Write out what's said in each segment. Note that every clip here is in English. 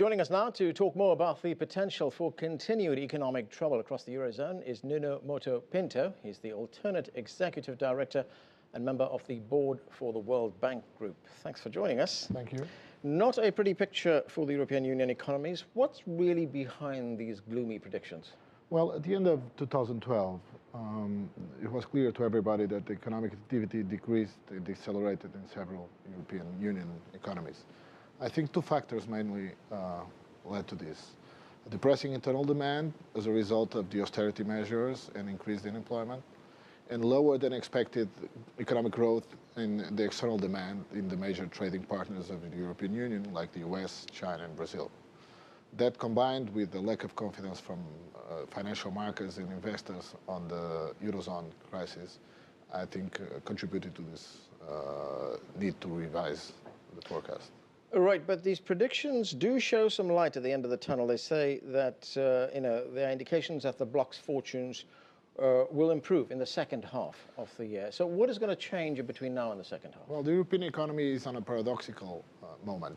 Joining us now to talk more about the potential for continued economic trouble across the Eurozone is Nuno Pinto. He's the alternate executive director and member of the board for the World Bank Group. Thanks for joining us. Thank you. Not a pretty picture for the European Union economies. What's really behind these gloomy predictions? Well, at the end of 2012, it was clear to everybody that the economic activity decreased, it decelerated in several European Union economies. I think two factors mainly led to this. Depressing internal demand as a result of the austerity measures and increased unemployment, and lower than expected economic growth in the external demand in the major trading partners of the European Union, like the US, China, and Brazil. That combined with the lack of confidence from financial markets and investors on the EuroZone crisis, I think contributed to this need to revise the forecast. Right, but these predictions do show some light at the end of the tunnel. They say that there are indications that the bloc's fortunes will improve in the second half of the year. So what is going to change between now and the second half? Well, the European economy is on a paradoxical moment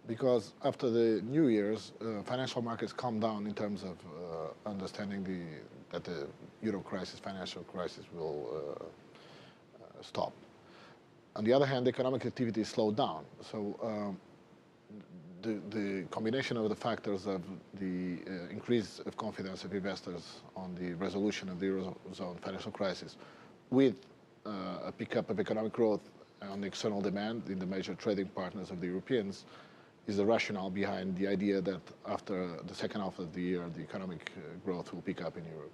because after the New Year's, financial markets calm down in terms of understanding that the euro crisis, financial crisis will stop. On the other hand, economic activity slowed down. So the combination of the factors of the increase of confidence of investors on the resolution of the EuroZone financial crisis with a pickup of economic growth on the external demand in the major trading partners of the Europeans is the rationale behind the idea that after the second half of the year, the economic growth will pick up in Europe.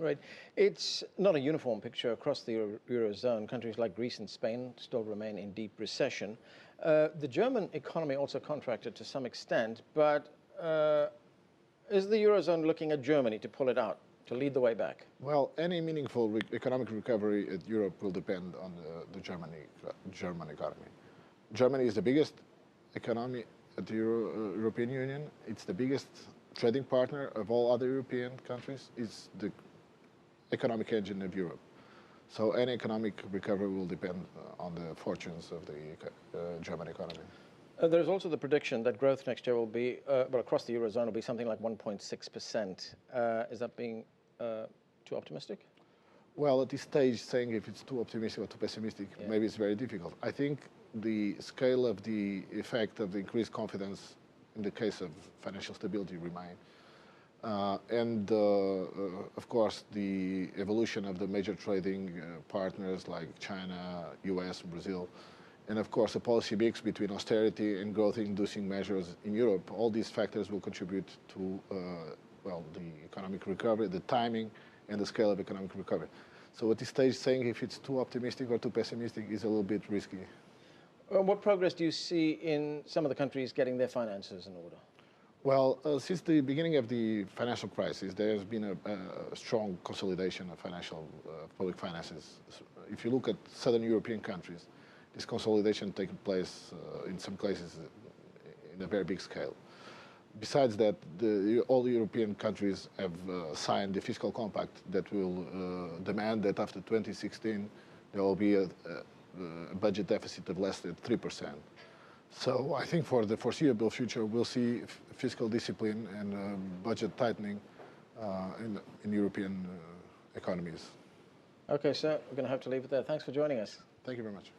Right. It's not a uniform picture across the Eurozone. Countries like Greece and Spain still remain in deep recession. The German economy also contracted to some extent, but is the Eurozone looking at Germany to pull it out, to lead the way back? Well, any meaningful economic recovery in Europe will depend on the German economy. Germany is the biggest economy at the European Union. It's the biggest trading partner of all other European countries. It's the economic engine of Europe. So any economic recovery will depend on the fortunes of the German economy. There's also the prediction that growth next year will be, across the Eurozone, will be something like 1.6%. Is that being too optimistic? Well, at this stage, saying if it's too optimistic or too pessimistic, maybe it's very difficult. I think the scale of the effect of the increased confidence in the case of financial stability remain. Of course, the evolution of the major trading partners like China, US, Brazil, and of course a policy mix between austerity and growth-inducing measures in Europe, all these factors will contribute to the economic recovery, the timing and the scale of economic recovery. So at this stage, saying if it's too optimistic or too pessimistic is a little bit risky. What progress do you see in some of the countries getting their finances in order? Well, since the beginning of the financial crisis, there has been a strong consolidation of public finances. If you look at southern European countries, this consolidation taking place in some cases in a very big scale. Besides that, all the European countries have signed the fiscal compact that will demand that after 2016 there will be a budget deficit of less than 3%. So I think for the foreseeable future, we'll see fiscal discipline and budget tightening in European economies. Okay, sir, we're going to have to leave it there. Thanks for joining us. Thank you very much.